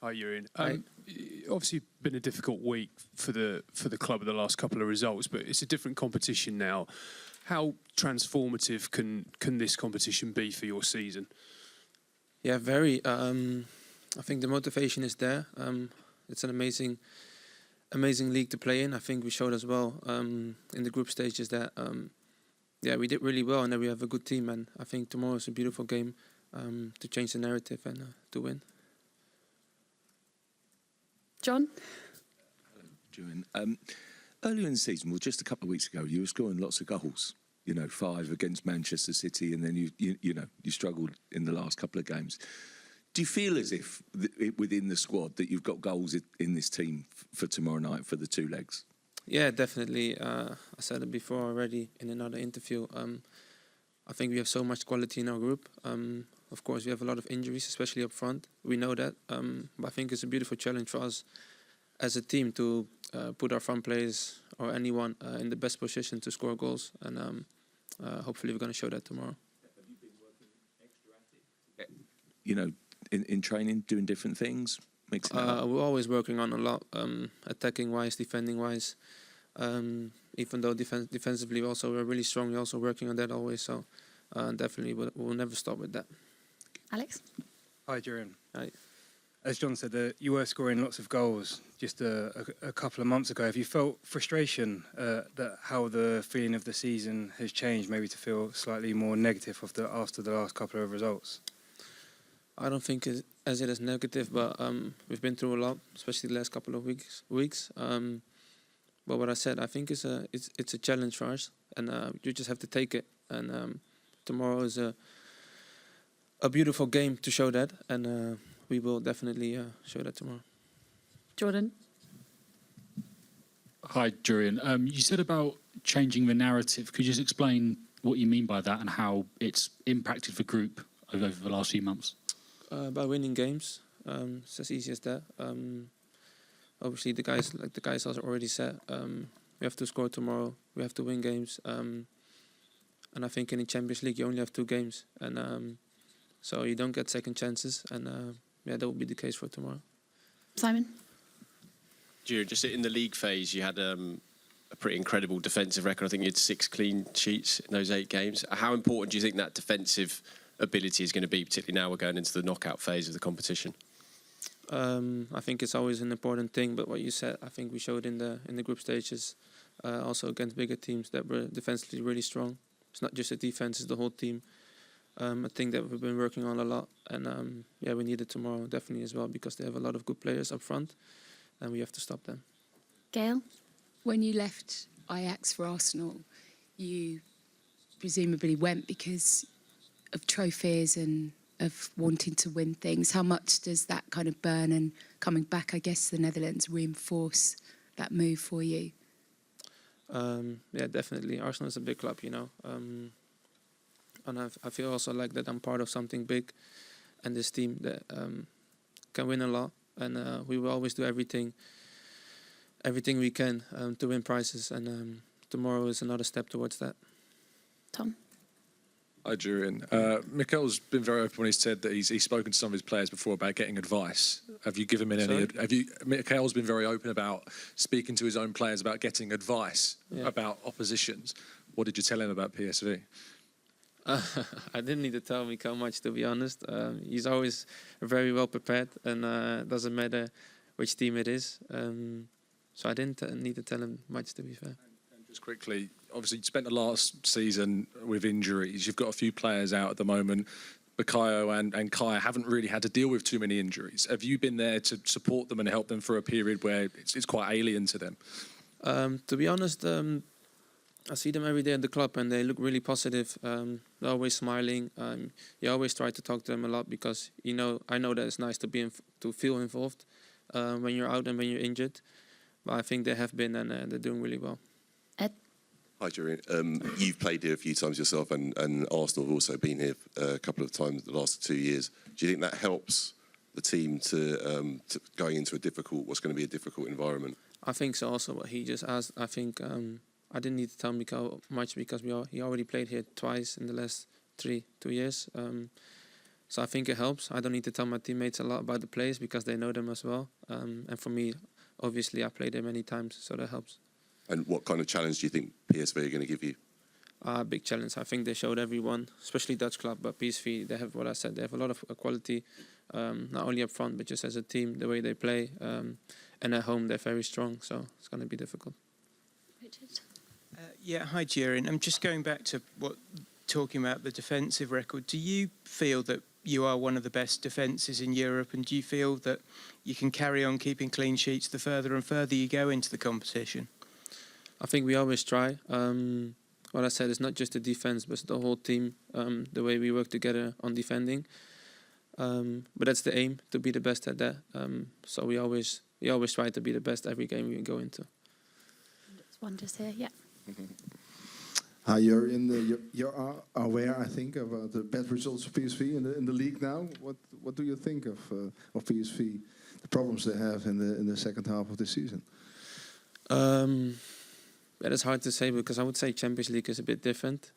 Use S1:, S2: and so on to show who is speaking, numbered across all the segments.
S1: Hi, Jurriën. Obviously, been a difficult week for the club with the last couple of results, but it's a different competition now. How transformative can this competition be for your season?
S2: Yeah, very. I think the motivation is there. It's an amazing league to play in. I think we showed as well in the group stages that we did really well and that we have a good team. And I think tomorrow is a beautiful game to change the narrative and to win.
S3: John?
S4: Jurriën. Earlier in the season, well, just a couple of weeks ago, you were scoring lots of goals. 5 against Manchester City, and then you struggled in the last couple of games. Do you feel as if within the squad that you've got goals in this team for tomorrow night for the 2 legs?
S2: Yeah, definitely. I said it before already in another interview. I think we have so much quality in our group. Of course, we have a lot of injuries, especially up front. We know that. But I think it's a beautiful challenge for us as a team to put our front players or anyone in the best position to score goals. And hopefully we're going to show that tomorrow.
S4: Have you been working extra at it? In training, doing different things?
S2: We're always working on a lot, attacking-wise, defending-wise. Even though defensively also we're really strong, we're also working on that always. So definitely we'll never stop with that.
S3: Alex?
S5: Hi, Jurriën.
S2: Hi.
S5: As John said, you were scoring lots of goals just a couple of months ago. Have you felt frustration that how the feeling of the season has changed, maybe to feel slightly more negative after the last couple of results?
S2: I don't think it is negative, but we've been through a lot, especially the last couple of weeks. But what I said, I think it's a challenge for us, and you just have to take it. And tomorrow is a beautiful game to show that, and we will definitely show that tomorrow.
S3: Jordan?
S6: Hi, Jurriën. You said about changing the narrative. Could you just explain what you mean by that and how it's impacted the group over the last few months?
S2: By winning games, it's as easy as that. Obviously, the guys also already said, we have to score tomorrow. We have to win games, and I think in the Champions League you only have 2 games, and so you don't get second chances, and that will be the case for tomorrow.
S3: Simon?
S7: Jurriën, just in the league phase, you had a pretty incredible defensive record. I think you had 6 clean sheets in those 8 games. How important do you think that defensive ability is going to be, particularly now we're going into the knockout phase of the competition?
S2: I think it's always an important thing, but what you said, I think we showed in the group stages, also against bigger teams, that we're defensively really strong. It's not just the defense, it's the whole team. I think that we've been working on a lot, and we need it tomorrow definitely as well, because they have a lot of good players up front, and we have to stop them.
S3: Gail?
S8: When you left Ajax for Arsenal, you presumably went because of trophies and of wanting to win things. How much does that kind of burn and coming back, I guess, to the Netherlands reinforce that move for you?
S2: Yeah, definitely. Arsenal is a big club, and I feel also like that I'm part of something big, and this team that can win a lot, and we will always do everything we can to win prizes, and tomorrow is another step towards that.
S3: Tom?
S9: Hi, Jurriën. Mikel's been very open when he's said that he's spoken to some of his players before about getting advice. Have you given him any? Mikel's been very open about speaking to his own players about getting advice about oppositions. What did you tell him about PSV?
S2: I didn't need to tell Mikel much, to be honest. He's always very well prepared, and it doesn't matter which team it is. So I didn't need to tell him much, to be fair.
S9: Just quickly, obviously you spent the last season with injuries. You've got a few players out at the moment. Bukayo and Kai haven't really had to deal with too many injuries. Have you been there to support them and help them through a period where it's quite alien to them?
S2: To be honest, I see them every day at the club, and they look really positive. They're always smiling. You always try to talk to them a lot, because I know that it's nice to feel involved when you're out and when you're injured. But I think they have been, and they're doing really well.
S3: Ed?
S10: Hi, Jurriën. You've played here a few times yourself, and Arsenal have also been here a couple of times the last 2 years. Do you think that helps the team to going into what's going to be a difficult environment?
S2: I think so. Also, what he just asked, I think I didn't need to tell Mikel much, because he already played here twice in the last 2 years. So I think it helps. I don't need to tell my teammates a lot about the players because they know them as well. And for me, obviously, I played there many times, so that helps.
S10: And what kind of challenge do you think PSV are going to give you?
S2: Big challenge. I think they showed everyone, especially Dutch club, but PSV, they have what I said. They have a lot of quality, not only up front, but just as a team, the way they play. And at home, they're very strong, so it's going to be difficult.
S3: Richard.
S11: Yeah, hi, Jurriën. I'm just going back to talking about the defensive record. Do you feel that you are one of the best defences in Europe, and do you feel that you can carry on keeping clean sheets the further and further you go into the competition?
S2: I think we always try. What I said is not just the defense, but the whole team, the way we work together on defending. But that's the aim, to be the best at that. So we always try to be the best every game we go into.
S3: There's one just here, yeah.
S12: Hi, you're aware, I think, about the bad results of PSV in the league now. What do you think of PSV, the problems they have in the second half of the season?
S2: That is hard to say because I would say Champions League is a bit different.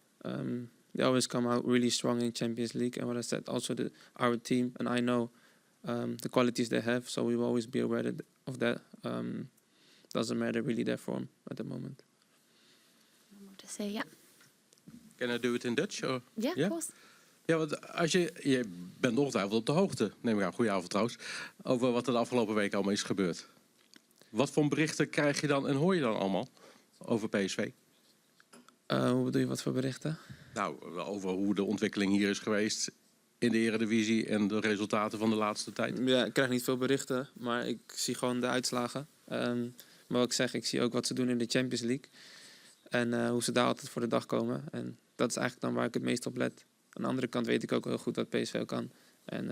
S2: They always come out really strong in Champions League, and what I said, also our team, and I know the qualities they have, so we will always be aware of that. Doesn't matter really their form at the moment.
S3: One more to say, yeah.
S13: Can I do it in Dutch? Or?
S3: Yeah, of course.
S13: Ja, want als je bent ongetwijfeld op de hoogte, neem ik aan, goedenavond trouwens, over wat er de afgelopen week allemaal is gebeurd. Wat voor berichten krijg je dan en hoor je dan allemaal over PSV?
S2: Hoe bedoel je, wat voor berichten?
S13: Nou, over hoe de ontwikkeling hier is geweest in de Eredivisie en de resultaten van de laatste tijd.
S2: Ja, ik krijg niet veel berichten, maar ik zie gewoon de uitslagen. Maar wat ik zeg, ik zie ook wat ze doen in de Champions League. En hoe ze daar altijd voor de dag komen. En dat is eigenlijk dan waar ik het meest op let. Aan de andere kant weet ik ook heel goed wat PSV kan. En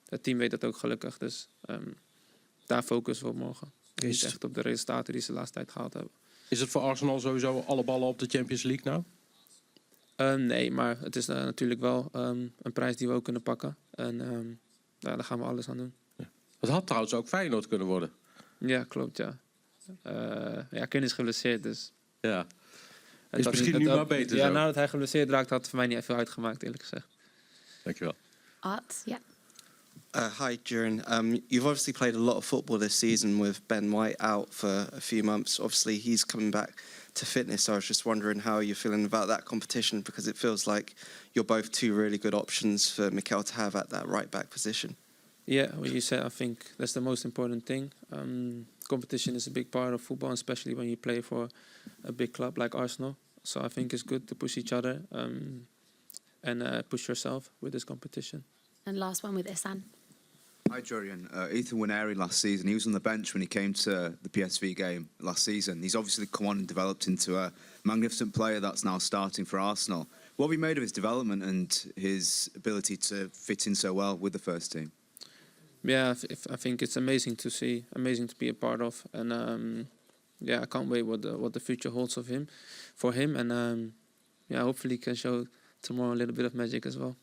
S2: het team weet dat ook gelukkig. Dus daar focussen we op morgen. Niet echt op de resultaten die ze de laatste tijd gehaald hebben.
S13: Is het voor Arsenal sowieso alle ballen op de Champions League nou?
S2: Nee, maar het is natuurlijk wel een prijs die we ook kunnen pakken. En daar gaan we alles aan doen.
S13: Ja. Het had trouwens ook Feyenoord kunnen worden.
S2: Ja, klopt, ja. Kane is geblesseerd, dus...
S13: Ja. Is misschien nu maar beter
S2: ja,
S13: zo.
S2: nadat hij geblesseerd raakt, had het voor mij niet veel uitgemaakt, eerlijk gezegd.
S13: Dankjewel.
S3: Art, yeah.
S14: Hi, Jurriën. You've obviously played a lot of football this season with Ben White out for a few months. Obviously, he's coming back to fitness. So I was just wondering how you're feeling about that competition, because it feels like you're both two really good options for Mikel to have at that right-back position.
S2: Yeah, what you said, I think that's the most important thing. Competition is a big part of football, especially when you play for a big club like Arsenal. So I think it's good to push each other and push yourself with this competition.
S3: And last one with Ihsan.
S15: Hi, Jurriën. Ethan Wineri last season, he was on the bench when he came to the PSV game last season. He's obviously come on and developed into a magnificent player that's now starting for Arsenal. What have you made of his development and his ability to fit in so well with the first team?
S2: Yeah, I think it's amazing to see, amazing to be a part of. And I can't wait what the future holds for him. And hopefully he can show tomorrow a little bit of magic as well.